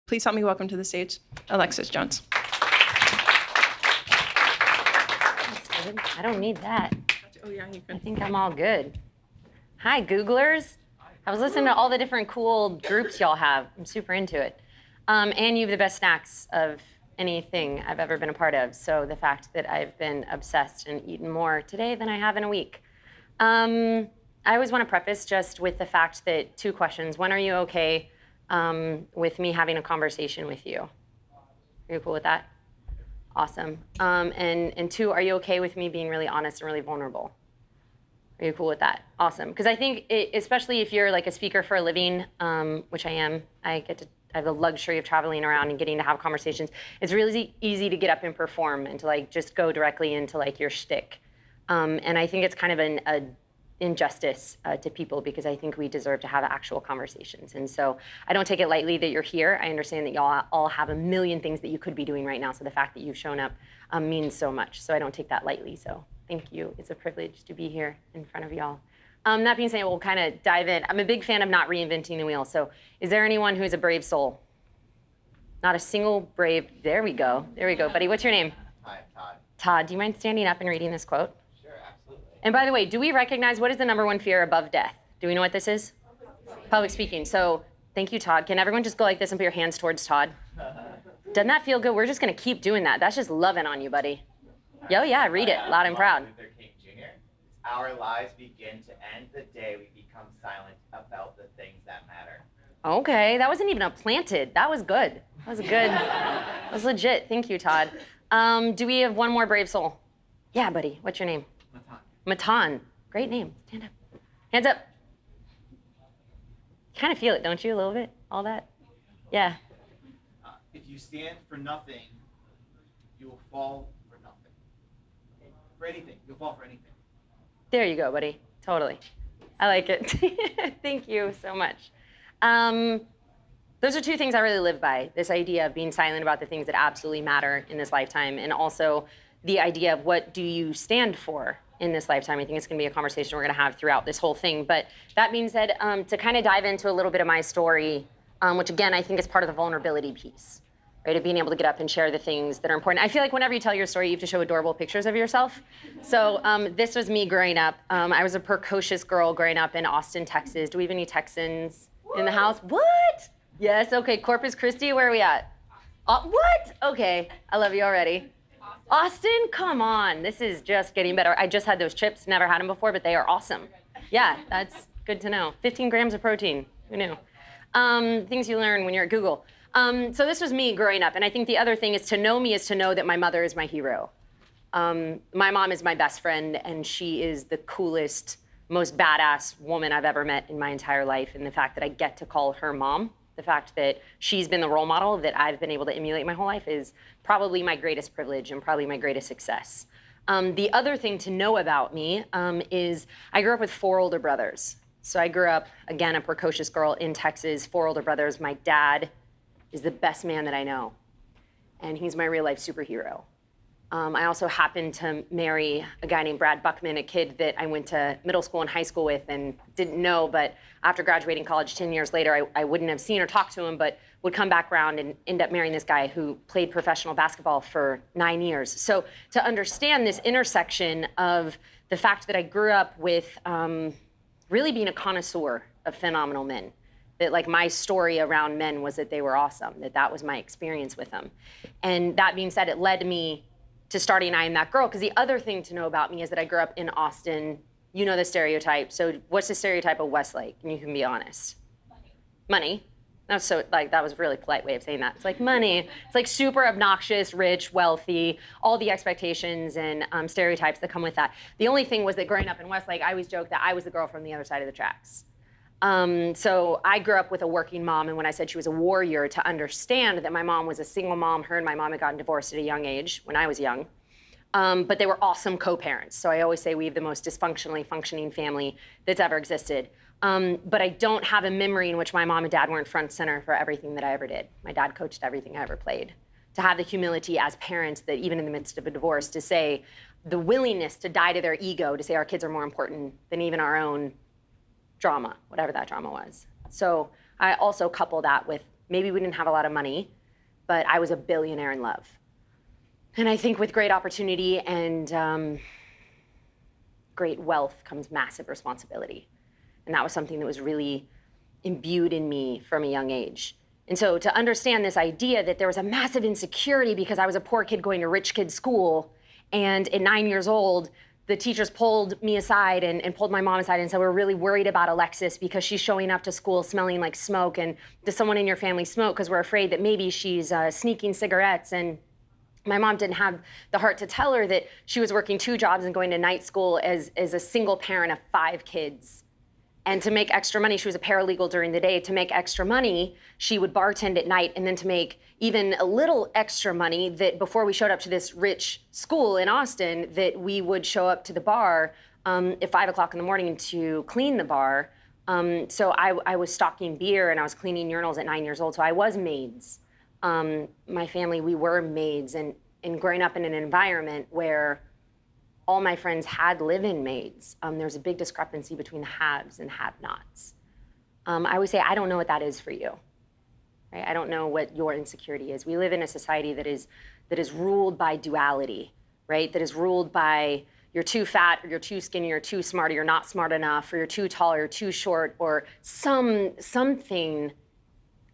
Please help me welcome to the stage, Alexis Jones. That's good. I don't need that. Oh yeah, you can. I think I'm all good. Hi, Googlers. I was listening to all the different cool groups y'all have. I'm super into it. And you have the best snacks of anything I've ever been a part of. So the fact that I've been obsessed and eaten more today than I have in a week. I always want to preface just with the fact that 2 questions. One, are you okay with me having a conversation with you? Are you cool with that? Awesome. And 2, are you okay with me being really honest and really vulnerable? Are you cool with that? Awesome. Because I think, especially if you're like a speaker for a living, which I am, I have the luxury of traveling around and getting to have conversations. It's really easy to get up and perform and to like just go directly into like your shtick. And I think it's kind of an injustice to people because I think we deserve to have actual conversations. And so I don't take it lightly that you're here. I understand that y'all all have a million things that you could be doing right now. So the fact that you've shown up means so much. So I don't take that lightly. So thank you. It's a privilege to be here in front of y'all. That being said, we'll kind of dive in. I'm a big fan of not reinventing the wheel. So is there anyone who's a brave soul? Not a single brave. There we go. There we go. Buddy, what's your name? Hi, Todd. Todd, do you mind standing up and reading this quote? Sure, absolutely. And by the way, do we recognize what is the #1 fear above death? Do we know what this is? Public speaking. So thank you, Todd. Can everyone just go like this and put your hands towards Todd? Doesn't that feel good? We're just going to keep doing that. That's just loving on you, buddy. Yo, yeah, read it loud and proud. Luther King Jr. Our lives begin to end the day we become silent about the things that matter. Okay, that wasn't even a planted. That was good. That was good. That was legit. Thank you, Todd. Do we have one more brave soul? Yeah, buddy. What's your name? Matan. Great name. Stand up. Hands up. You kind of feel it, don't you, a little bit? All that? Yeah. If you stand for nothing, you will fall for nothing. For anything. You'll fall for anything. There you go, buddy. Totally. I like it. Thank you so much. Those are 2 things I really live by. This idea of being silent about the things that absolutely matter in this lifetime, and also the idea of what do you stand for in this lifetime. I think it's going to be a conversation we're going to have throughout this whole thing. But that being said, to kind of dive into a little bit of my story, which again, I think is part of the vulnerability piece, right? Of being able to get up and share the things that are important. I feel like whenever you tell your story, you have to show adorable pictures of yourself. So this was me growing up. I was a precocious girl growing up in Austin, Texas. Do we have any Texans in the house? What? Yes, okay, Corpus Christi, where are we at? What? Okay, I love you already. Austin, come on, this is just getting better. I just had those chips, never had them before, but they are awesome. Yeah, that's good to know. 15 grams of protein, who knew? Things you learn when you're at Google. So this was me growing up, and I think the other thing is to know me is to know that my mother is my hero. My mom is my best friend, and she is the coolest, most badass woman I've ever met in my entire life, and the fact that I get to call her mom, the fact that she's been the role model that I've been able to emulate my whole life is probably my greatest privilege and probably my greatest success. The other thing to know about me is I grew up with 4 older brothers. So I grew up, again, a precocious girl in Texas, 4 older brothers. My dad is the best man that I know, and he's my real life superhero. I also happened to marry a guy named Brad Buckman, a kid that I went to middle school and high school with and didn't know, but after graduating college 10 years later, I wouldn't have seen or talked to him, but would come back around and end up marrying this guy who played professional basketball for 9 years. So to understand this intersection of the fact that I grew up with really being a connoisseur of phenomenal men, that like my story around men was that they were awesome, that was my experience with them. And that being said, it led me to starting I Am That Girl, because the other thing to know about me is that I grew up in Austin. You know the stereotype. So what's the stereotype of Westlake? And you can be honest. Money. That's so, like, that was a really polite way of saying that. It's like money. It's like super obnoxious, rich, wealthy, all the expectations and stereotypes that come with that. The only thing was that growing up in Westlake, I always joked that I was the girl from the other side of the tracks. So I grew up with a working mom, and when I said she was a warrior, to understand that my mom was a single mom, her and my mom had gotten divorced at a young age when I was young, but they were awesome co-parents. So I always say we have the most dysfunctionally functioning family that's ever existed. But I don't have a memory in which my mom and dad weren't front and center for everything that I ever did. My dad coached everything I ever played. To have the humility as parents that even in the midst of a divorce, to say the willingness to die to their ego, to say our kids are more important than even our own drama, whatever that drama was. So I also couple that with maybe we didn't have a lot of money, but I was a billionaire in love. And I think with great opportunity and great wealth comes massive responsibility. And that was something that was really imbued in me from a young age. And so to understand this idea that there was a massive insecurity because I was a poor kid going to rich kid school, and at 9 years old, the teachers pulled me aside and pulled my mom aside and said, we're really worried about Alexis because she's showing up to school smelling like smoke, and does someone in your family smoke? Because we're afraid that maybe she's sneaking cigarettes. And my mom didn't have the heart to tell her that she was working 2 jobs and going to night school as a single parent of 5 kids. And to make extra money, she was a paralegal during the day. To make extra money, she would bartend at night, and then to make even a little extra money, that before we showed up to this rich school in Austin, that we would show up to the bar at 5 o'clock in the morning to clean the bar. So I was stocking beer and I was cleaning urinals at 9 years old. So I was maids. My family, we were maids, and growing up in an environment where all my friends had live-in maids. There's a big discrepancy between the haves and have-nots. I would say, I don't know what that is for you. Right? I don't know what your insecurity is. We live in a society that is ruled by duality, right? That is ruled by you're too fat, or you're too skinny, or too smart, or you're not smart enough, or you're too tall, or you're too short, or something.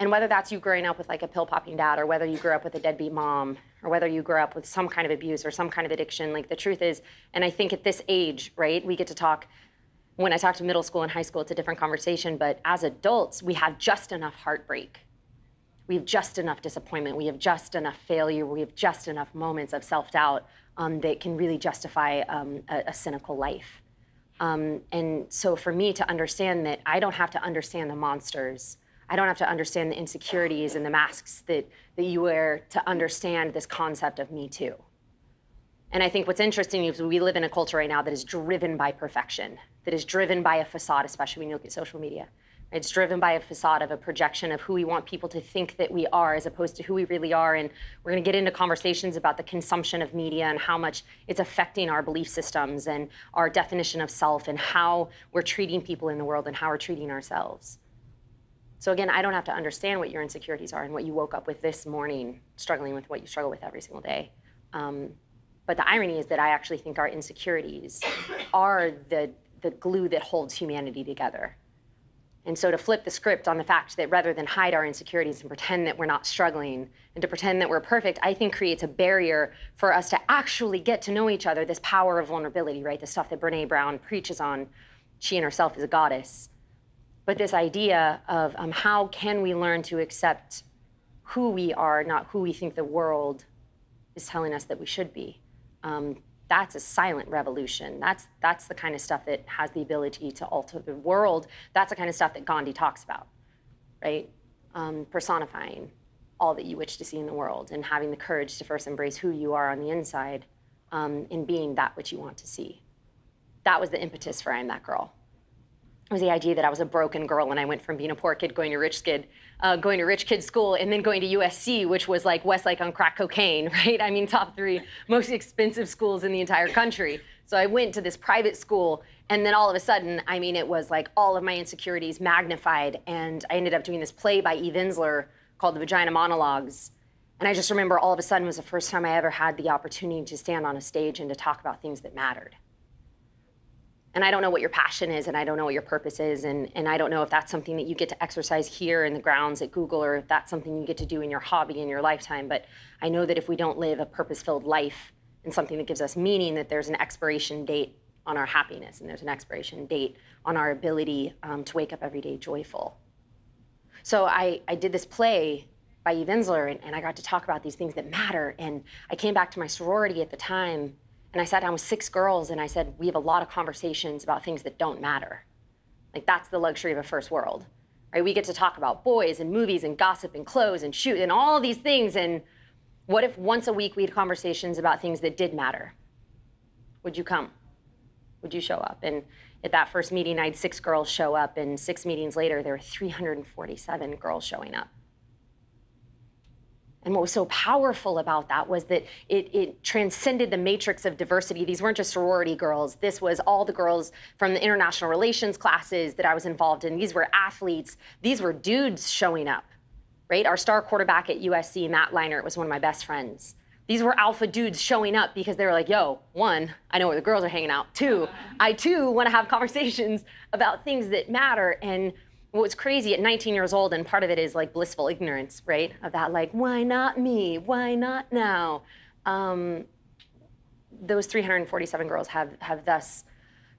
And whether that's you growing up with like a pill-popping dad, or whether you grew up with a deadbeat mom, or whether you grew up with some kind of abuse or some kind of addiction, like the truth is, and I think at this age, right, we get to talk, when I talk to middle school and high school, it's a different conversation, but as adults, we have just enough heartbreak. We have just enough disappointment. We have just enough failure. We have just enough moments of self-doubt that can really justify a cynical life. And so for me to understand that I don't have to understand the monsters, I don't have to understand the insecurities and the masks that you wear to understand this concept of Me Too. And I think what's interesting is we live in a culture right now that is driven by perfection, that is driven by a facade, especially when you look at social media. It's driven by a facade of a projection of who we want people to think that we are as opposed to who we really are. And we're gonna get into conversations about the consumption of media and how much it's affecting our belief systems and our definition of self and how we're treating people in the world and how we're treating ourselves. So again, I don't have to understand what your insecurities are and what you woke up with this morning, struggling with what you struggle with every single day. But the irony is that I actually think our insecurities are the glue that holds humanity together. And so to flip the script on the fact that rather than hide our insecurities and pretend that we're not struggling and to pretend that we're perfect, I think creates a barrier for us to actually get to know each other, this power of vulnerability, right? The stuff that Brene Brown preaches on. She in herself is a goddess. But this idea of how can we learn to accept who we are, not who we think the world is telling us that we should be. That's a silent revolution. That's the kind of stuff that has the ability to alter the world. That's the kind of stuff that Gandhi talks about, right? Personifying all that you wish to see in the world and having the courage to first embrace who you are on the inside in being that which you want to see. That was the impetus for I'm That Girl. It was the idea that I was a broken girl and I went from being a poor kid going to rich kid school and then going to USC, which was like Westlake on crack cocaine, right? I mean, top 3 most expensive schools in the entire country. So I went to this private school and then all of a sudden, I mean, it was like all of my insecurities magnified, and I ended up doing this play by E. Vinsler called The Vagina Monologues. And I just remember all of a sudden was the first time I ever had the opportunity to stand on a stage and to talk about things that mattered. And I don't know what your passion is, and I don't know what your purpose is, and I don't know if that's something that you get to exercise here in the grounds at Google, or if that's something you get to do in your hobby in your lifetime. But I know that if we don't live a purpose-filled life and something that gives us meaning, that there's an expiration date on our happiness, and there's an expiration date on our ability to wake up every day joyful. So I did this play by E. Vinsler, and I got to talk about these things that matter. And I came back to my sorority at the time, and I sat down with 6 girls and I said, we have a lot of conversations about things that don't matter. Like, that's the luxury of a first world, right? We get to talk about boys and movies and gossip and clothes and shoot and all these things. And what if once a week we had conversations about things that did matter? Would you come? Would you show up? And at that first meeting, I had 6 girls show up, and 6 meetings later, there were 347 girls showing up. And what was so powerful about that was that it transcended the matrix of diversity. These weren't just sorority girls. This was all the girls from the international relations classes that I was involved in. These were athletes. These were dudes showing up, right? Our star quarterback at USC, Matt Leinart, was one of my best friends. These were alpha dudes showing up because they were like, yo, one, I know where the girls are hanging out. Two, I too want to have conversations about things that matter. And what was crazy at 19 years old, and part of it is like blissful ignorance, right? Of that, like, why not me? Why not now? Those 347 girls have thus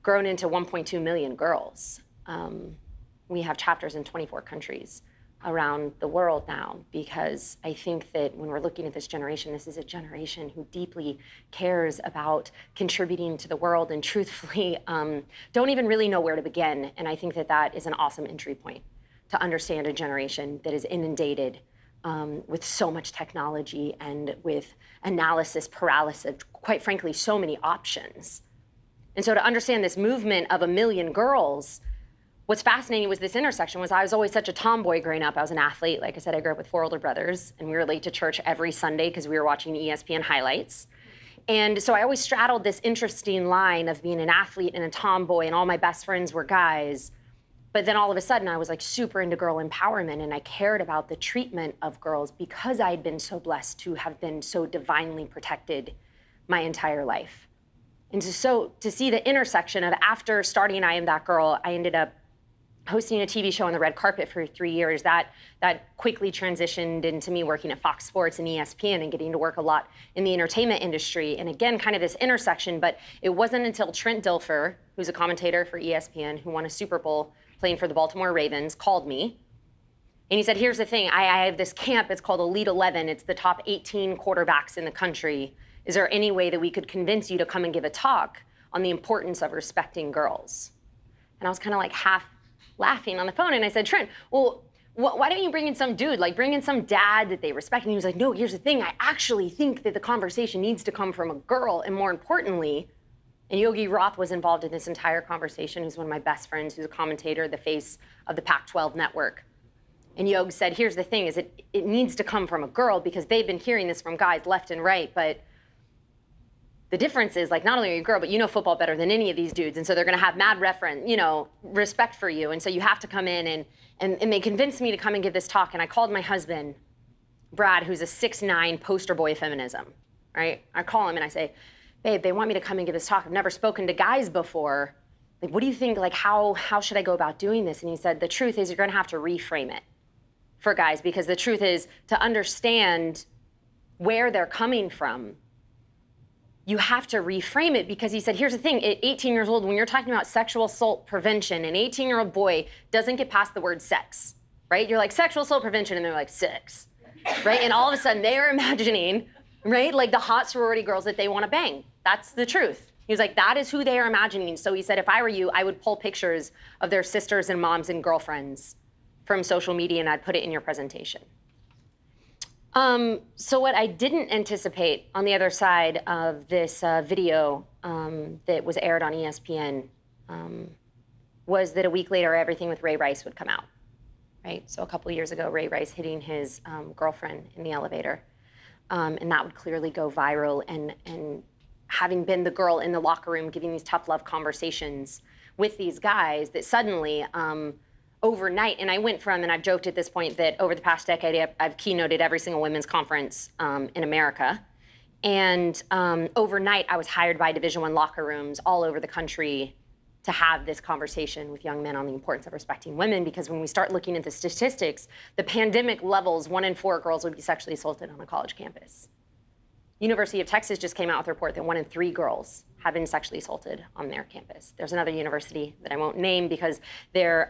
grown into 1.2 million girls. We have chapters in 24 countries around the world now, because I think that when we're looking at this generation, this is a generation who deeply cares about contributing to the world and truthfully don't even really know where to begin. And I think that that is an awesome entry point to understand a generation that is inundated with so much technology and with analysis paralysis, quite frankly, so many options. And so to understand this movement of 1 million girls, what's fascinating was this intersection was I was always such a tomboy growing up. I was an athlete. Like I said, I grew up with 4 older brothers, and we were late to church every Sunday because we were watching ESPN highlights. And so I always straddled this interesting line of being an athlete and a tomboy, and all my best friends were guys. But then all of a sudden, I was like super into girl empowerment, and I cared about the treatment of girls because I'd been so blessed to have been so divinely protected my entire life. And so to see the intersection of after starting I Am That Girl, I ended up hosting a TV show on the red carpet for 3 years. That quickly transitioned into me working at Fox Sports and ESPN and getting to work a lot in the entertainment industry. And again, kind of this intersection, but it wasn't until Trent Dilfer, who's a commentator for ESPN, who won a Super Bowl playing for the Baltimore Ravens, called me. And he said, here's the thing, I have this camp, it's called Elite 11. It's the top 18 quarterbacks in the country. Is there any way that we could convince you to come and give a talk on the importance of respecting girls? And I was kind of like half laughing on the phone, and I said, Trent, well, why don't you bring in some dude, like bring in some dad that they respect? And he was like, no, here's the thing, I actually think that the conversation needs to come from a girl, and more importantly, and Yogi Roth was involved in this entire conversation, who's one of my best friends, who's a commentator, the face of the Pac-12 network. And Yogi said, here's the thing, is it needs to come from a girl, because they've been hearing this from guys left and right, but the difference is, like, not only are you a girl, but you know football better than any of these dudes, and so they're gonna have mad respect for you, and so you have to come in, and they convinced me to come and give this talk, and I called my husband, Brad, who's a 6'9" poster boy of feminism, right? I call him and I say, babe, they want me to come and give this talk. I've never spoken to guys before. Like, what do you think, like, how should I go about doing this? And he said, the truth is you're gonna have to reframe it for guys, because the truth is, to understand where they're coming from, you have to reframe it, because he said, here's the thing, at 18 years old, when you're talking about sexual assault prevention, an 18-year-old boy doesn't get past the word sex, right? You're like, sexual assault prevention, and they're like, sex, right? And all of a sudden, they are imagining, right, like the hot sorority girls that they want to bang. That's the truth. He was like, that is who they are imagining. So he said, if I were you, I would pull pictures of their sisters and moms and girlfriends from social media, and I'd put it in your presentation. So what I didn't anticipate on the other side of this video that was aired on ESPN was that a week later, everything with Ray Rice would come out, right? So a couple of years ago, Ray Rice hitting his girlfriend in the elevator, and that would clearly go viral. And having been the girl in the locker room giving these tough love conversations with these guys, that suddenly, overnight, and I went from, and I've joked at this point that over the past decade, I've keynoted every single women's conference in America. And overnight, I was hired by Division I locker rooms all over the country to have this conversation with young men on the importance of respecting women, because when we start looking at the statistics, the pandemic levels, 1 in 4 girls would be sexually assaulted on a college campus. University of Texas just came out with a report that 1 in 3 girls have been sexually assaulted on their campus. There's another university that I won't name because their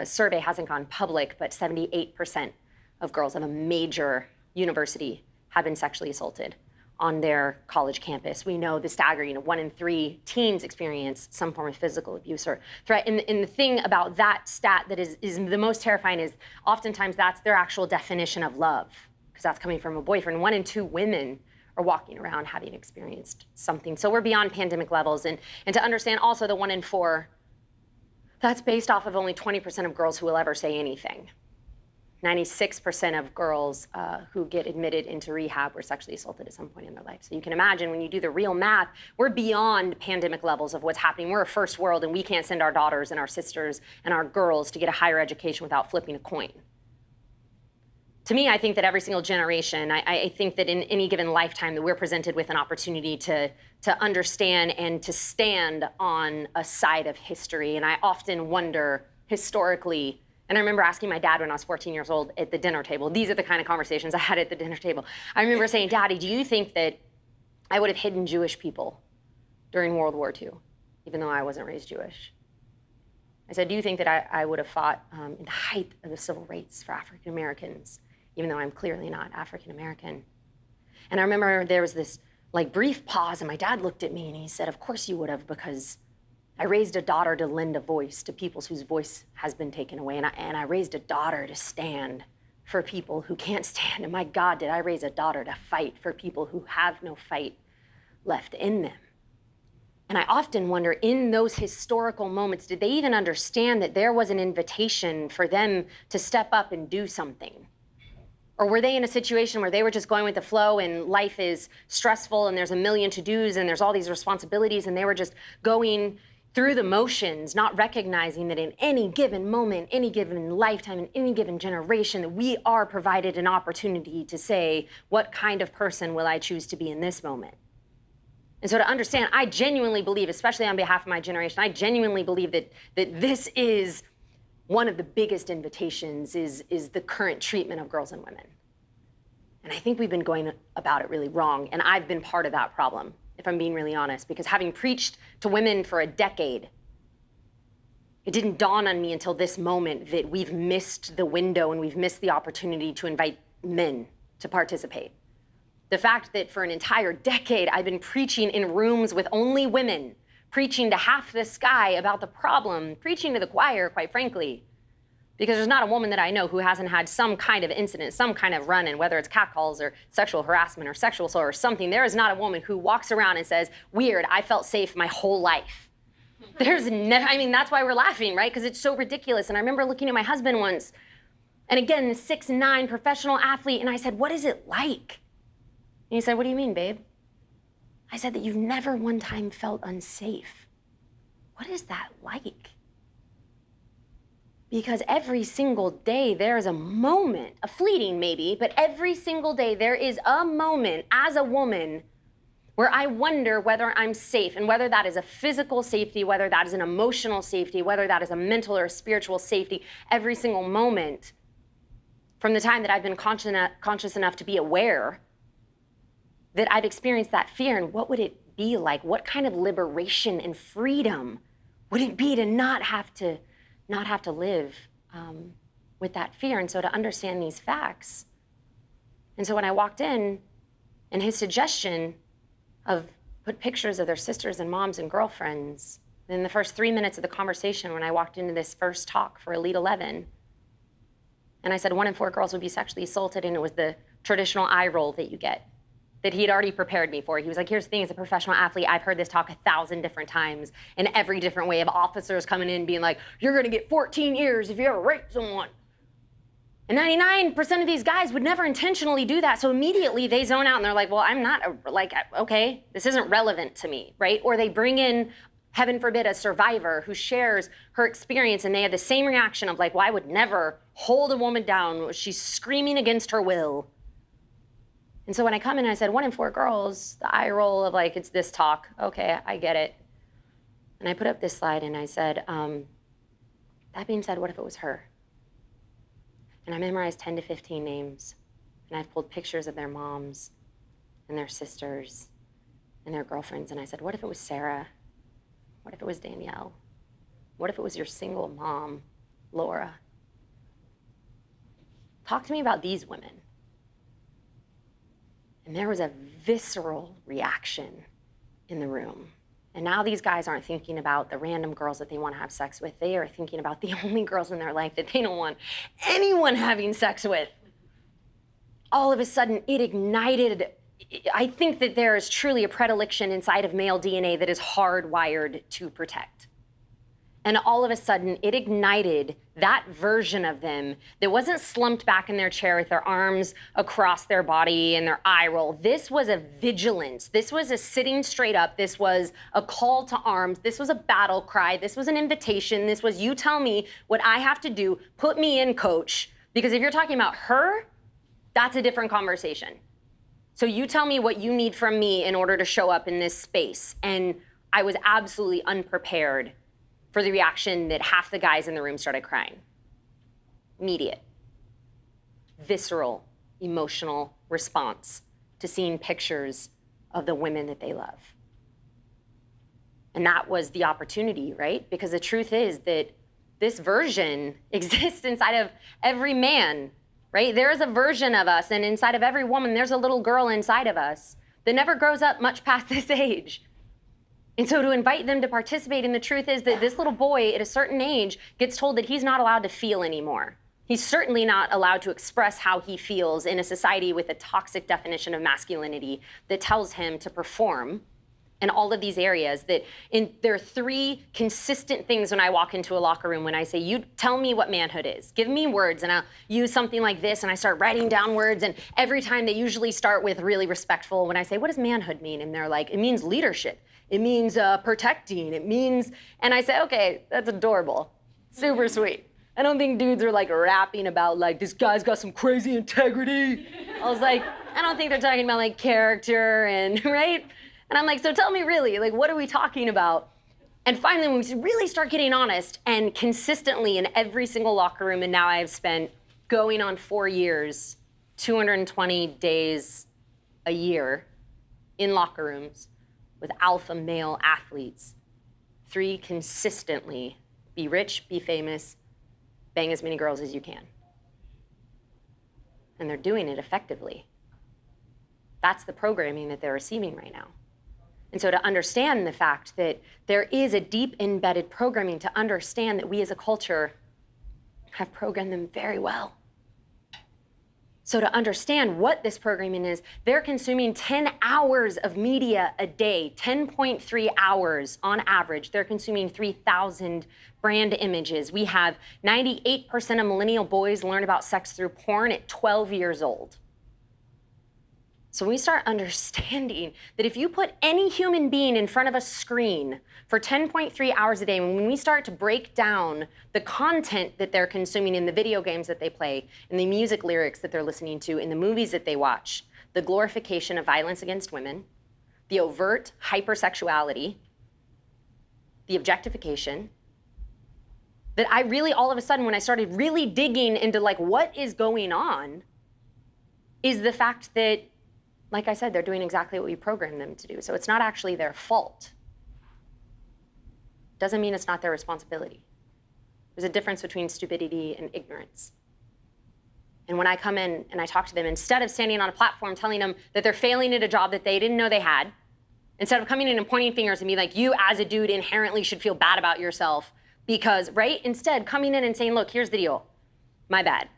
survey hasn't gone public, but 78% of girls of a major university have been sexually assaulted on their college campus. We know the staggering 1 in 3 teens experience some form of physical abuse or threat. And the thing about that stat that is the most terrifying is oftentimes that's their actual definition of love, because that's coming from a boyfriend. 1 in 2 women are walking around having experienced something. So we're beyond pandemic levels. And to understand also the 1 in 4, that's based off of only 20% of girls who will ever say anything. 96% of girls who get admitted into rehab were sexually assaulted at some point in their life. So you can imagine when you do the real math, we're beyond pandemic levels of what's happening. We're a first world, and we can't send our daughters and our sisters and our girls to get a higher education without flipping a coin. To me, I think that every single generation, I think that in any given lifetime that we're presented with an opportunity to understand and to stand on a side of history. And I often wonder, historically, and I remember asking my dad when I was 14 years old at the dinner table, these are the kind of conversations I had at the dinner table. I remember saying, Daddy, do you think that I would have hidden Jewish people during World War II, even though I wasn't raised Jewish? I said, do you think that I would have fought in the height of the civil rights for African Americans, even though I'm clearly not African American? And I remember there was this brief pause, and my dad looked at me and he said, of course you would have, because I raised a daughter to lend a voice to people whose voice has been taken away. And I raised a daughter to stand for people who can't stand. And my God, did I raise a daughter to fight for people who have no fight left in them. And I often wonder, in those historical moments, did they even understand that there was an invitation for them to step up and do something? Or were they in a situation where they were just going with the flow and life is stressful and there's a million to-dos and there's all these responsibilities and they were just going through the motions, not recognizing that in any given moment, any given lifetime, in any given generation, that we are provided an opportunity to say, what kind of person will I choose to be in this moment? And so to understand, I genuinely believe, especially on behalf of my generation, I genuinely believe that this is one of the biggest invitations is the current treatment of girls and women. And I think we've been going about it really wrong, and I've been part of that problem, if I'm being really honest, because having preached to women for a decade, it didn't dawn on me until this moment that we've missed the window and we've missed the opportunity to invite men to participate. The fact that for an entire decade, I've been preaching in rooms with only women, preaching to half the sky about the problem, preaching to the choir, quite frankly, because there's not a woman that I know who hasn't had some kind of incident, some kind of run-in, whether it's catcalls or sexual harassment or sexual assault or something. There is not a woman who walks around and says, weird, I felt safe my whole life. There's never, I mean, that's why we're laughing, right? Because it's so ridiculous. And I remember looking at my husband once, and again, 6'9", professional athlete, and I said, what is it like? And he said, what do you mean, babe? I said, that you've never one time felt unsafe. What is that like? Because every single day there is a moment, a fleeting maybe, but every single day there is a moment as a woman where I wonder whether I'm safe, and whether that is a physical safety, whether that is an emotional safety, whether that is a mental or a spiritual safety. Every single moment from the time that I've been conscious enough to be aware that I've experienced that fear, and what would it be like? What kind of liberation and freedom would it be to not have to live with that fear? And so to understand these facts. And so when I walked in, and his suggestion of put pictures of their sisters and moms and girlfriends, in the first 3 minutes of the conversation when I walked into this first talk for Elite 11, and I said 1 in 4 girls would be sexually assaulted, and it was the traditional eye roll that you get, that he'd already prepared me for. He was like, here's the thing, as a professional athlete, I've heard this talk 1,000 different times in every different way of officers coming in being like, you're gonna get 14 years if you ever rape someone. And 99% of these guys would never intentionally do that. So immediately they zone out and they're like, well, I'm not, okay, this isn't relevant to me, right? Or they bring in, heaven forbid, a survivor who shares her experience, and they have the same reaction of like, well, I would never hold a woman down. She's screaming against her will. And so when I come in and I said 1 in 4 girls, the eye roll of like, it's this talk. Okay, I get it. And I put up this slide and I said, that being said, what if it was her? And I memorized 10 to 15 names. And I've pulled pictures of their moms and their sisters and their girlfriends. And I said, what if it was Sarah? What if it was Danielle? What if it was your single mom, Laura? Talk to me about these women. And there was a visceral reaction in the room. And now these guys aren't thinking about the random girls that they want to have sex with. They are thinking about the only girls in their life that they don't want anyone having sex with. All of a sudden, it ignited. I think that there is truly a predilection inside of male DNA that is hardwired to protect. And all of a sudden, it ignited that version of them that wasn't slumped back in their chair with their arms across their body and their eye roll. This was a vigilance. This was a sitting straight up. This was a call to arms. This was a battle cry. This was an invitation. This was, you tell me what I have to do. Put me in, coach. Because if you're talking about her, that's a different conversation. So you tell me what you need from me in order to show up in this space. And I was absolutely unprepared for the reaction that half the guys in the room started crying. Immediate, visceral, emotional response to seeing pictures of the women that they love. And that was the opportunity, right? Because the truth is that this version exists inside of every man, right? There is a version of us, and inside of every woman, there's a little girl inside of us that never grows up much past this age. And so to invite them to participate, and the truth is that this little boy at a certain age gets told that he's not allowed to feel anymore. He's certainly not allowed to express how he feels in a society with a toxic definition of masculinity that tells him to perform in all of these areas. There are three consistent things when I walk into a locker room when I say, you tell me what manhood is. Give me words, and I'll use something like this, and I start writing down words, and every time they usually start with really respectful. When I say, what does manhood mean? And they're like, it means leadership. It means protecting. It means, and I say, okay, that's adorable. Super sweet. I don't think dudes are like rapping about like, this guy's got some crazy integrity. I was like, I don't think they're talking about like character and, right? And I'm like, so tell me really, like, what are we talking about? And finally, when we really start getting honest, and consistently in every single locker room, and now I've spent going on 4 years, 220 days a year in locker rooms with alpha male athletes. 3, consistently be rich, be famous, bang as many girls as you can. And they're doing it effectively. That's the programming that they're receiving right now. And so to understand the fact that there is a deep embedded programming, to understand that we as a culture have programmed them very well. So to understand what this programming is, they're consuming 10 hours of media a day, 10.3 hours on average. They're consuming 3,000 brand images. We have 98% of millennial boys learn about sex through porn at 12 years old. So we start understanding that if you put any human being in front of a screen for 10.3 hours a day, when we start to break down the content that they're consuming in the video games that they play, in the music lyrics that they're listening to, in the movies that they watch, the glorification of violence against women, the overt hypersexuality, the objectification, that I really, all of a sudden, when I started really digging into like what is going on, is the fact that, like I said, they're doing exactly what we programmed them to do. So it's not actually their fault. Doesn't mean it's not their responsibility. There's a difference between stupidity and ignorance. And when I come in and I talk to them, instead of standing on a platform telling them that they're failing at a job that they didn't know they had, instead of coming in and pointing fingers and be like, you as a dude inherently should feel bad about yourself because, right? Instead, coming in and saying, look, here's the deal. My bad,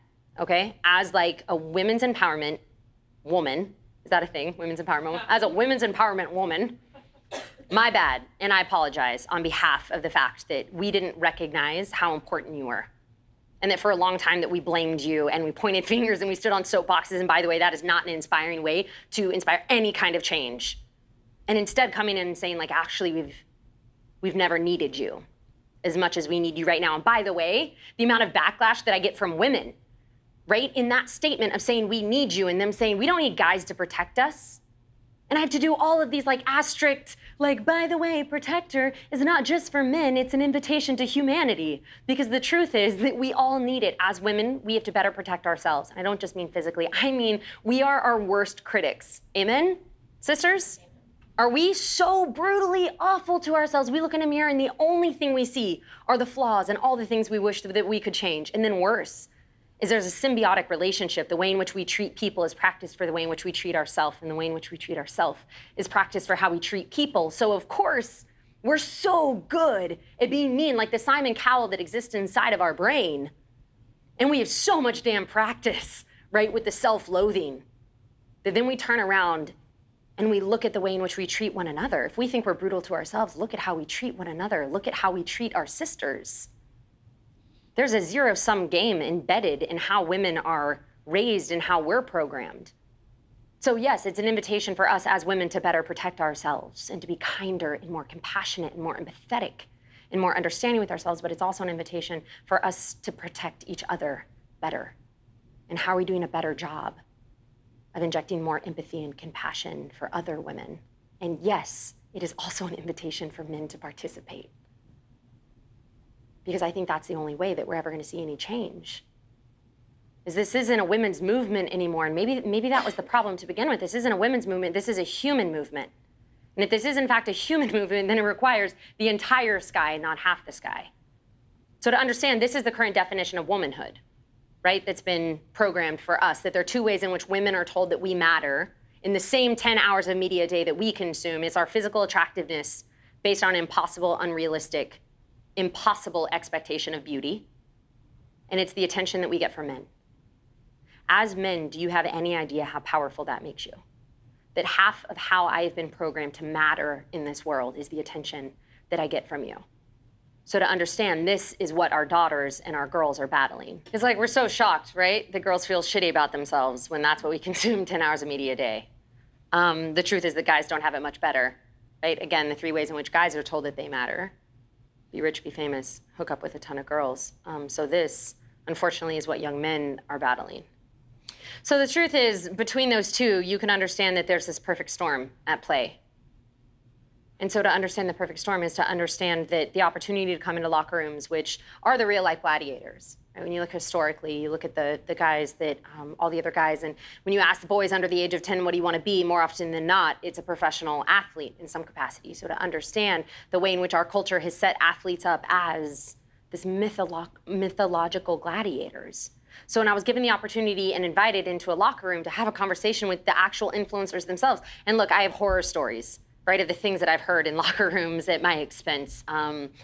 okay? As like a women's empowerment woman, is that a thing? Women's empowerment? As a women's empowerment woman, my bad, and I apologize on behalf of the fact that we didn't recognize how important you were. And that for a long time that we blamed you and we pointed fingers and we stood on soapboxes, and by the way, that is not an inspiring way to inspire any kind of change. And instead coming in and saying like, actually, we've never needed you as much as we need you right now. And by the way, the amount of backlash that I get from women, right? In that statement of saying we need you and them saying we don't need guys to protect us. And I have to do all of these like asterisk, like, by the way, ProtectHer is not just for men, it's an invitation to humanity. Because the truth is that we all need it. As women, we have to better protect ourselves. And I don't just mean physically, I mean, we are our worst critics. Amen? Sisters? Are we so brutally awful to ourselves? We look in a mirror and the only thing we see are the flaws and all the things we wish that we could change. And then worse, is there's a symbiotic relationship. The way in which we treat people is practiced for the way in which we treat ourselves, and the way in which we treat ourselves is practiced for how we treat people. So of course, we're so good at being mean, like the Simon Cowell that exists inside of our brain. And we have so much damn practice, right, with the self-loathing, that then we turn around And we look at the way in which we treat one another. If we think we're brutal to ourselves, look at how we treat one another. Look at how we treat our sisters. There's a zero-sum game embedded in how women are raised and how we're programmed. So yes, it's an invitation for us as women to better protect ourselves and to be kinder and more compassionate and more empathetic and more understanding with ourselves, but it's also an invitation for us to protect each other better. And how are we doing a better job of injecting more empathy and compassion for other women? And yes, it is also an invitation for men to participate. Because I think that's the only way that we're ever going to see any change. Is this isn't a women's movement anymore, and maybe that was the problem to begin with. This isn't a women's movement, this is a human movement. And if this is in fact a human movement, then it requires the entire sky, not half the sky. So to understand, this is the current definition of womanhood, right? That's been programmed for us, that there are two ways in which women are told that we matter in the same 10 hours of media a day that we consume. It's our physical attractiveness based on impossible, unrealistic, impossible expectation of beauty, and it's the attention that we get from men. As men, do you have any idea how powerful that makes you? That half of how I have been programmed to matter in this world is the attention that I get from you. So to understand, this is what our daughters and our girls are battling. It's like we're so shocked, right? The girls feel shitty about themselves when that's what we consume 10 hours of media a day. The truth is that guys don't have it much better, right? Again, the three ways in which guys are told that they matter. Be rich, be famous, hook up with a ton of girls. So this, unfortunately, is what young men are battling. So the truth is, between those two, you can understand that there's this perfect storm at play. And so to understand the perfect storm is to understand that the opportunity to come into locker rooms, which are the real life gladiators. Right? When you look historically, you look at the guys that, all the other guys, and when you ask the boys under the age of 10, what do you want to be, more often than not, it's a professional athlete in some capacity. So to understand the way in which our culture has set athletes up as this mythological gladiators. So when I was given the opportunity and invited into a locker room to have a conversation with the actual influencers themselves, and look, I have horror stories, right, of the things that I've heard in locker rooms at my expense,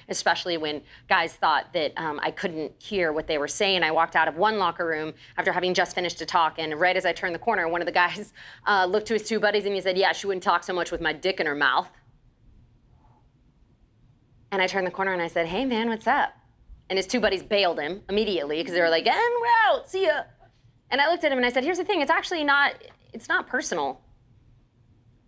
especially when guys thought that I couldn't hear what they were saying. I walked out of one locker room after having just finished a talk, and right as I turned the corner, one of the guys looked to his two buddies and he said, "Yeah, she wouldn't talk so much with my dick in her mouth." And I turned the corner and I said, "Hey man, what's up?" And his two buddies bailed him immediately because they were like, "And we're out, see ya." And I looked at him and I said, "Here's the thing, it's not personal."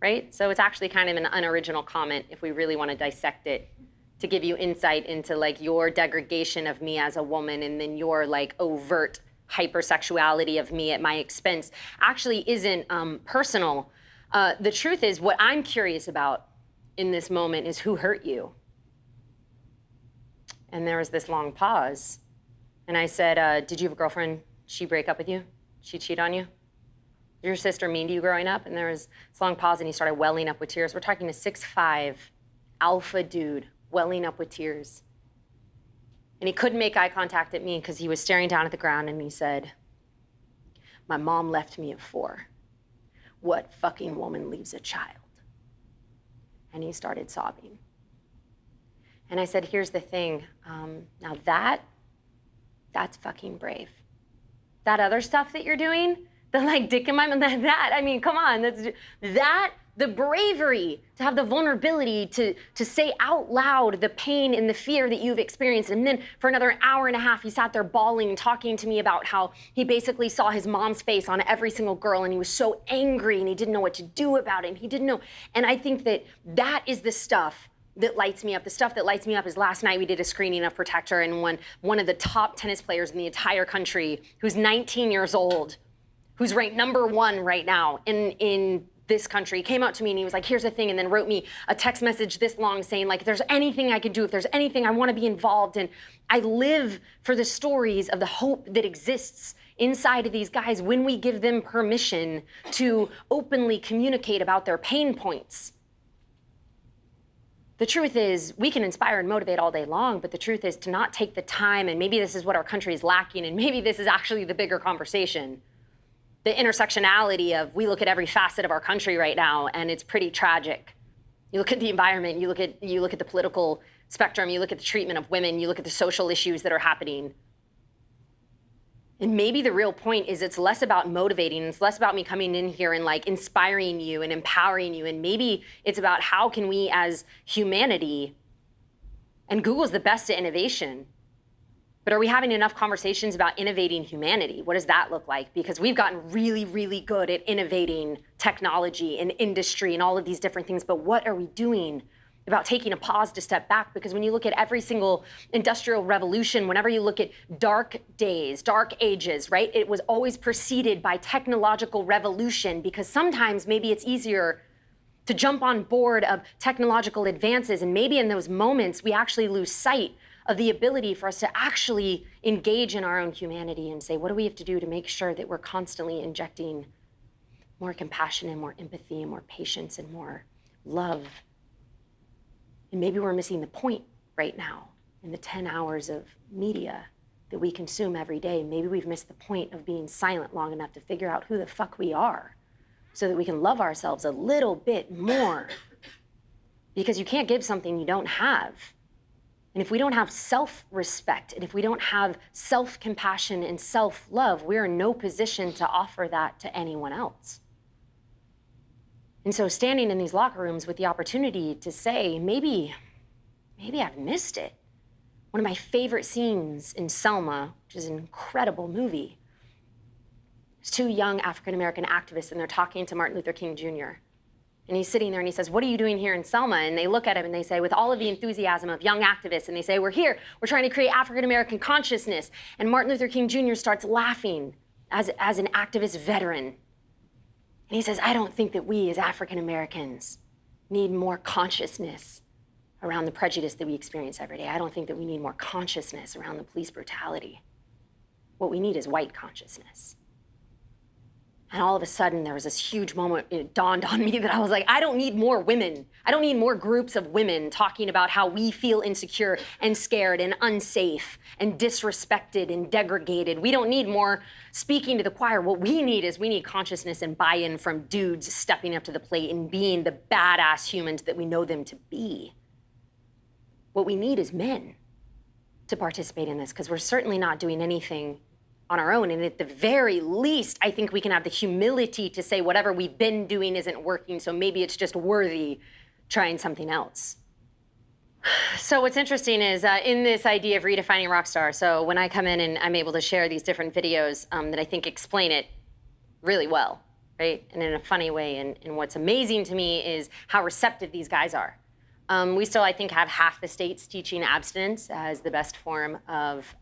Right? So it's actually kind of an unoriginal comment if we really want to dissect it, to give you insight into like your degradation of me as a woman and then your like overt hypersexuality of me at my expense actually isn't personal. The truth is, what I'm curious about in this moment is who hurt you. And there was this long pause. And I said, "Did you have a girlfriend? She break up with you? She cheat on you? Your sister mean to you growing up?" And there was this long pause and he started welling up with tears. We're talking a 6'5" alpha dude welling up with tears. And he couldn't make eye contact at me because he was staring down at the ground and he said, "My mom left me at 4. What fucking woman leaves a child?" And he started sobbing. And I said, "Here's the thing, now that's fucking brave. That other stuff that you're doing, the like dick in my mouth, I mean, come on, the bravery to have the vulnerability to say out loud the pain and the fear that you've experienced. And then for another hour and a half, he sat there bawling, talking to me about how he basically saw his mom's face on every single girl and he was so angry and he didn't know what to do about it. And he didn't know. And I think that is the stuff that lights me up. The stuff that lights me up is last night we did a screening of ProtectHer, and when one of the top tennis players in the entire country, who's 19 years old, who's ranked #1 right now in this country, came out to me and he was like, "Here's the thing," and then wrote me a text message this long saying, like, if there's anything I could do, if there's anything, I want to be involved. And I live for the stories of the hope that exists inside of these guys when we give them permission to openly communicate about their pain points. The truth is, we can inspire and motivate all day long, but the truth is to not take the time, and maybe this is what our country is lacking, and maybe this is actually the bigger conversation. The intersectionality of, we look at every facet of our country right now, and it's pretty tragic. You look at the environment, you look at the political spectrum, you look at the treatment of women, you look at the social issues that are happening. And maybe the real point is it's less about motivating, it's less about me coming in here and like inspiring you and empowering you. And maybe it's about how can we as humanity, and Google's the best at innovation, but are we having enough conversations about innovating humanity? What does that look like? Because we've gotten really, really good at innovating technology and industry and all of these different things, but what are we doing about taking a pause to step back? Because when you look at every single industrial revolution, whenever you look at dark days, dark ages, right? It was always preceded by technological revolution, because sometimes maybe it's easier to jump on board of technological advances. And maybe in those moments, we actually lose sight of the ability for us to actually engage in our own humanity and say, what do we have to do to make sure that we're constantly injecting more compassion and more empathy and more patience and more love? And maybe we're missing the point right now in the 10 hours of media that we consume every day. Maybe we've missed the point of being silent long enough to figure out who the fuck we are so that we can love ourselves a little bit more. Because you can't give something you don't have. And if we don't have self-respect, and if we don't have self-compassion and self-love, we're in no position to offer that to anyone else. And so standing in these locker rooms with the opportunity to say, maybe I've missed it. One of my favorite scenes in Selma, which is an incredible movie, there's two young African-American activists and they're talking to Martin Luther King Jr. And he's sitting there and he says, what are you doing here in Selma? And they look at him and they say, with all of the enthusiasm of young activists, and they say, we're here, we're trying to create African-American consciousness. And Martin Luther King Jr. starts laughing as an activist veteran. And he says, I don't think that we as African-Americans need more consciousness around the prejudice that we experience every day. I don't think that we need more consciousness around the police brutality. What we need is white consciousness. And all of a sudden, there was this huge moment, it dawned on me that I was like, I don't need more women. I don't need more groups of women talking about how we feel insecure and scared and unsafe and disrespected and degraded. We don't need more speaking to the choir. What we need is we need consciousness and buy-in from dudes stepping up to the plate and being the badass humans that we know them to be. What we need is men to participate in this, because we're certainly not doing anything on our own. And at the very least, I think we can have the humility to say whatever we've been doing isn't working, so maybe it's just worthy trying something else. So what's interesting is in this idea of redefining Rockstar, so when I come in and I'm able to share these different videos that I think explain it really well, right? And in a funny way. And what's amazing to me is how receptive these guys are. We still, I think, have half the states teaching abstinence as the best form of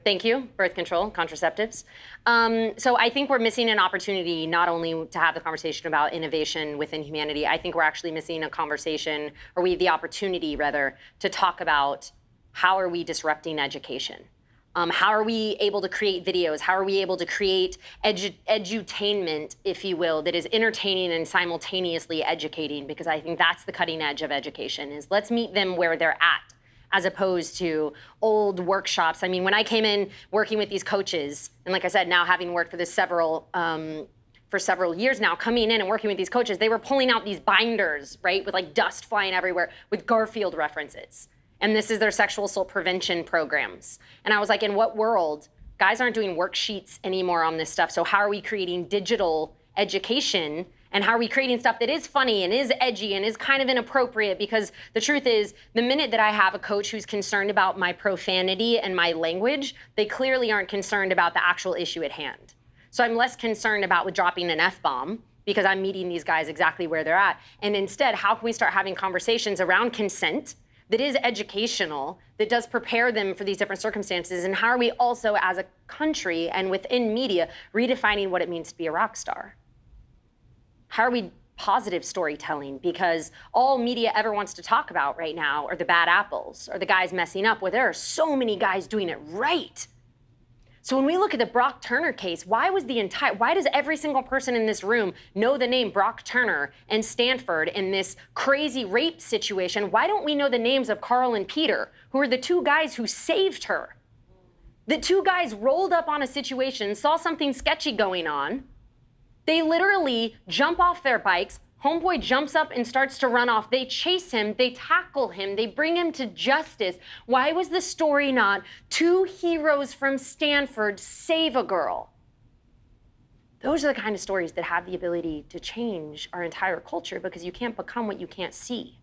thank you, birth control, contraceptives. So I think we're missing an opportunity not only to have the conversation about innovation within humanity, I think we're actually missing a conversation, or we have the opportunity, rather, to talk about how are we disrupting education? How are we able to create videos? How are we able to create edutainment, if you will, that is entertaining and simultaneously educating? Because I think that's the cutting edge of education, is let's meet them where they're at, as opposed to old workshops. I mean, when I came in working with these coaches, and like I said, now having worked for this for several years now, coming in and working with these coaches, they were pulling out these binders, right, with like dust flying everywhere, with Garfield references. And this is their sexual assault prevention programs. And I was like, in what world? Guys aren't doing worksheets anymore on this stuff, so how are we creating digital education? And how are we creating stuff that is funny and is edgy and is kind of inappropriate? Because the truth is, the minute that I have a coach who's concerned about my profanity and my language, they clearly aren't concerned about the actual issue at hand. So I'm less concerned about with dropping an F-bomb, because I'm meeting these guys exactly where they're at. And instead, how can we start having conversations around consent that is educational, that does prepare them for these different circumstances? And how are we also, as a country and within media, redefining what it means to be a rock star? How are we positive storytelling? Because all media ever wants to talk about right now are the bad apples, or the guys messing up, where there are so many guys doing it right. So when we look at the Brock Turner case, why does every single person in this room know the name Brock Turner and Stanford in this crazy rape situation? Why don't we know the names of Carl and Peter, who are the two guys who saved her? The two guys rolled up on a situation, saw something sketchy going on. They literally jump off their bikes, Homeboy jumps up and starts to run off. They chase him, they tackle him, they bring him to justice. Why was the story not two heroes from Stanford save a girl? Those are the kind of stories that have the ability to change our entire culture, because you can't become what you can't see.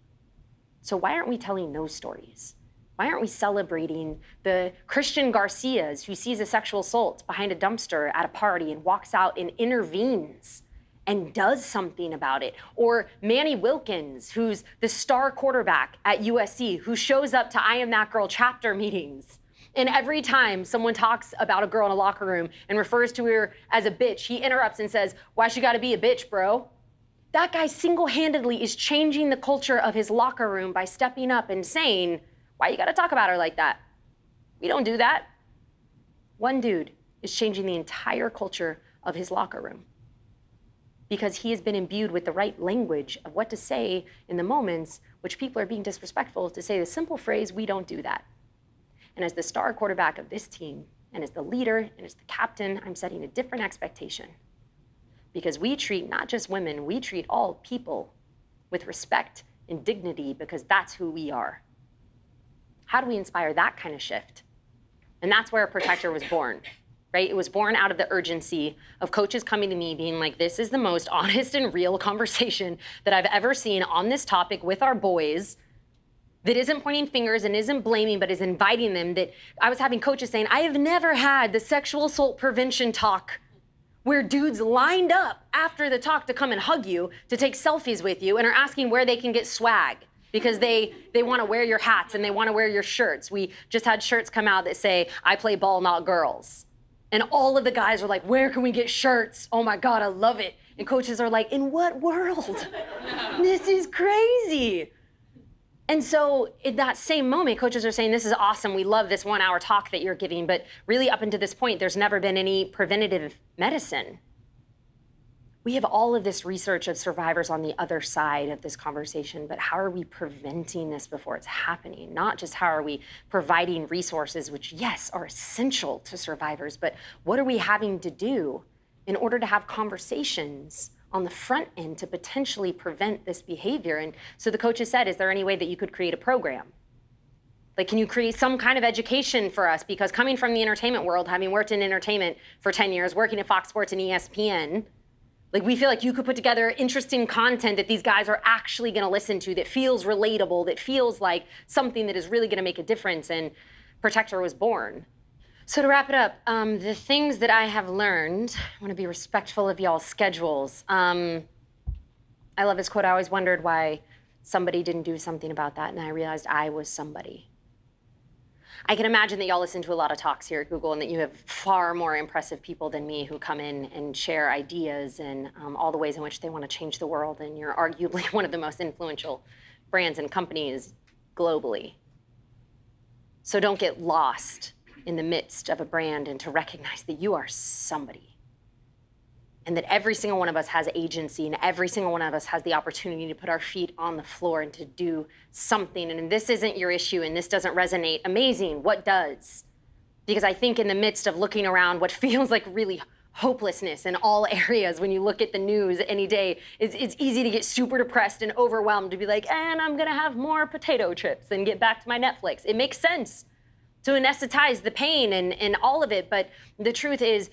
So why aren't we telling those stories? Why aren't we celebrating the Christian Garcias who sees a sexual assault behind a dumpster at a party and walks out and intervenes and does something about it? Or Manny Wilkins, who's the star quarterback at USC, who shows up to I Am That Girl chapter meetings. And every time someone talks about a girl in a locker room and refers to her as a bitch, he interrupts and says, "Why she gotta be a bitch, bro?" That guy single-handedly is changing the culture of his locker room by stepping up and saying, "Why you gotta talk about her like that? We don't do that." One dude is changing the entire culture of his locker room because he has been imbued with the right language of what to say in the moments which people are being disrespectful, to say the simple phrase, "We don't do that." And as the star quarterback of this team, and as the leader, and as the captain, I'm setting a different expectation. Because we treat not just women, we treat all people with respect and dignity, because that's who we are. How do we inspire that kind of shift? And that's where ProtectHer was born, right? It was born out of the urgency of coaches coming to me being like, this is the most honest and real conversation that I've ever seen on this topic with our boys, that isn't pointing fingers and isn't blaming, but is inviting them. That I was having coaches saying, I have never had the sexual assault prevention talk where dudes lined up after the talk to come and hug you, to take selfies with you, and are asking where they can get swag because they want to wear your hats and they want to wear your shirts. We just had shirts come out that say, "I play ball, not girls." And all of the guys are like, "Where can we get shirts? Oh my God, I love it." And coaches are like, "In what world? This is crazy." And so in that same moment, coaches are saying, "This is awesome. We love this 1 hour talk that you're giving." But really up until this point, there's never been any preventative medicine. We have all of this research of survivors on the other side of this conversation, but how are we preventing this before it's happening? Not just how are we providing resources, which yes, are essential to survivors, but what are we having to do in order to have conversations on the front end to potentially prevent this behavior? And so the coaches said, is there any way that you could create a program? Like, can you create some kind of education for us? Because coming from the entertainment world, having worked in entertainment for 10 years, working at Fox Sports and ESPN, like, we feel like you could put together interesting content that these guys are actually gonna listen to, that feels relatable, that feels like something that is really gonna make a difference. And ProtectHer was born. So to wrap it up, the things that I have learned, I want to be respectful of y'all's schedules. I love this quote. I always wondered why somebody didn't do something about that, and I realized I was somebody. I can imagine that y'all listen to a lot of talks here at Google and that you have far more impressive people than me who come in and share ideas and all the ways in which they want to change the world, and you're arguably one of the most influential brands and companies globally. So don't get lost in the midst of a brand, and to recognize that you are somebody, and that every single one of us has agency, and every single one of us has the opportunity to put our feet on the floor and to do something. And if this isn't your issue and this doesn't resonate, amazing, what does? Because I think in the midst of looking around what feels like really hopelessness in all areas, when you look at the news any day, it's easy to get super depressed and overwhelmed, to be like, and I'm gonna have more potato chips and get back to my Netflix. It makes sense to anesthetize the pain and all of it. But the truth is,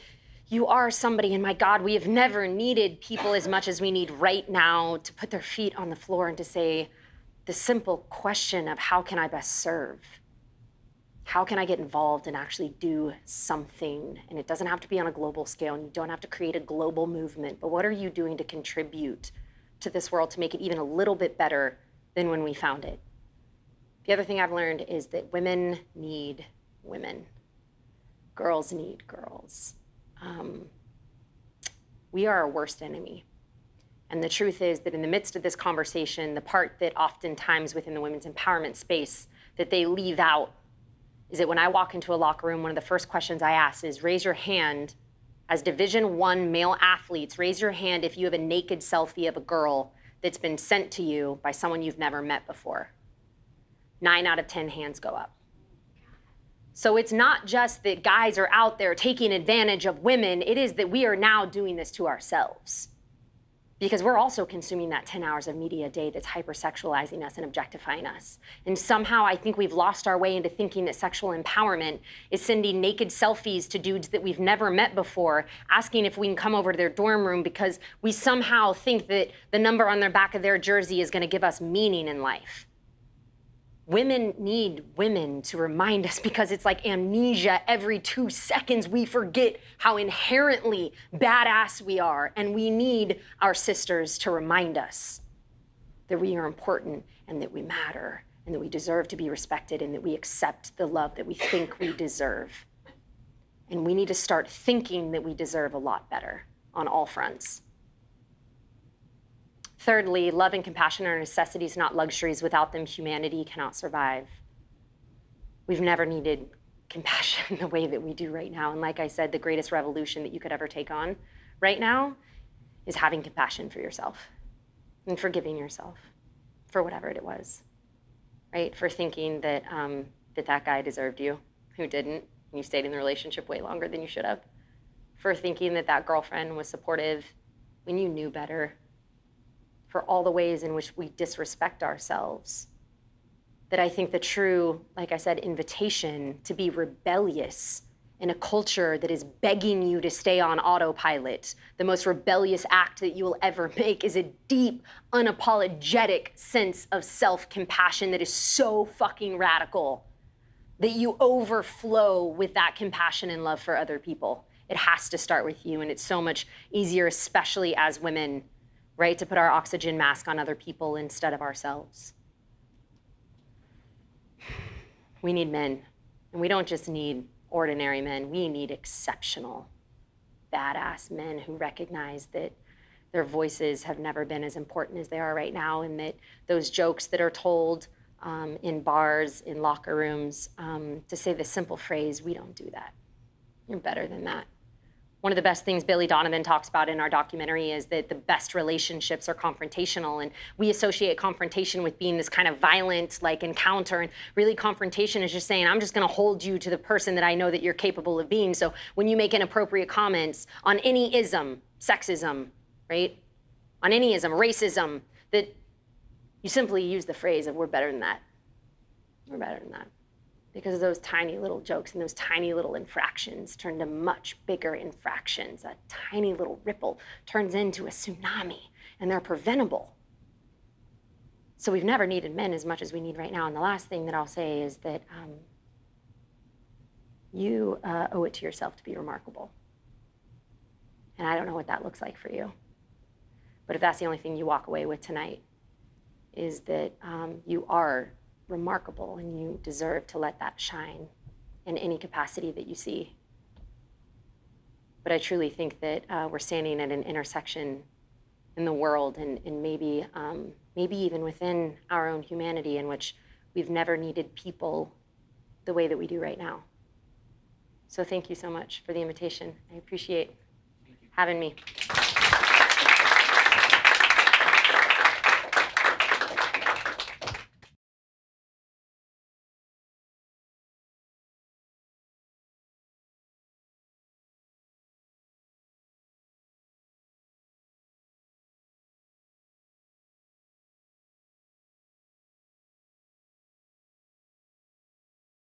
you are somebody, and my God, we have never needed people as much as we need right now to put their feet on the floor and to say the simple question of, how can I best serve? How can I get involved and actually do something? And it doesn't have to be on a global scale, and you don't have to create a global movement, but what are you doing to contribute to this world to make it even a little bit better than when we found it? The other thing I've learned is that women need women. Girls need girls. We are our worst enemy. And the truth is that in the midst of this conversation, the part that oftentimes within the women's empowerment space that they leave out is that when I walk into a locker room, one of the first questions I ask is, raise your hand as Division I male athletes, raise your hand if you have a naked selfie of a girl that's been sent to you by someone you've never met before. 9 out of 10 hands go up. So it's not just that guys are out there taking advantage of women, it is that we are now doing this to ourselves. Because we're also consuming that 10 hours of media a day that's hypersexualizing us and objectifying us. And somehow I think we've lost our way into thinking that sexual empowerment is sending naked selfies to dudes that we've never met before, asking if we can come over to their dorm room because we somehow think that the number on the back of their jersey is gonna give us meaning in life. Women need women to remind us, because it's like amnesia. Every 2 seconds we forget how inherently badass we are, and we need our sisters to remind us that we are important and that we matter and that we deserve to be respected and that we accept the love that we think we deserve. And we need to start thinking that we deserve a lot better on all fronts. Thirdly, love and compassion are necessities, not luxuries. Without them, humanity cannot survive. We've never needed compassion the way that we do right now. And like I said, the greatest revolution that you could ever take on right now is having compassion for yourself and forgiving yourself for whatever it was, right? For thinking that that guy deserved you, who didn't, and you stayed in the relationship way longer than you should have. For thinking that that girlfriend was supportive when you knew better. For all the ways in which we disrespect ourselves. That I think the true, like I said, invitation to be rebellious in a culture that is begging you to stay on autopilot, the most rebellious act that you will ever make is a deep, unapologetic sense of self-compassion that is so fucking radical that you overflow with that compassion and love for other people. It has to start with you, and it's so much easier, especially as women, right, to put our oxygen mask on other people instead of ourselves. We need men, and we don't just need ordinary men, we need exceptional, badass men who recognize that their voices have never been as important as they are right now, and that those jokes that are told in bars, in locker rooms, to say the simple phrase, we don't do that. You're better than that. One of the best things Billy Donovan talks about in our documentary is that the best relationships are confrontational, and we associate confrontation with being this kind of violent like encounter, and really confrontation is just saying, I'm just gonna hold you to the person that I know that you're capable of being. So when you make inappropriate comments on any ism, sexism, right? On any ism, racism, that you simply use the phrase of we're better than that. We're better than that. Because those tiny little jokes and those tiny little infractions turn to much bigger infractions. A tiny little ripple turns into a tsunami, and they're preventable. So we've never needed men as much as we need right now. And the last thing that I'll say is that you owe it to yourself to be remarkable. And I don't know what that looks like for you. But if that's the only thing you walk away with tonight, is that you are remarkable, and you deserve to let that shine in any capacity that you see. But I truly think that we're standing at an intersection in the world, and maybe even within our own humanity, in which we've never needed people the way that we do right now. So thank you so much for the invitation. I appreciate having me.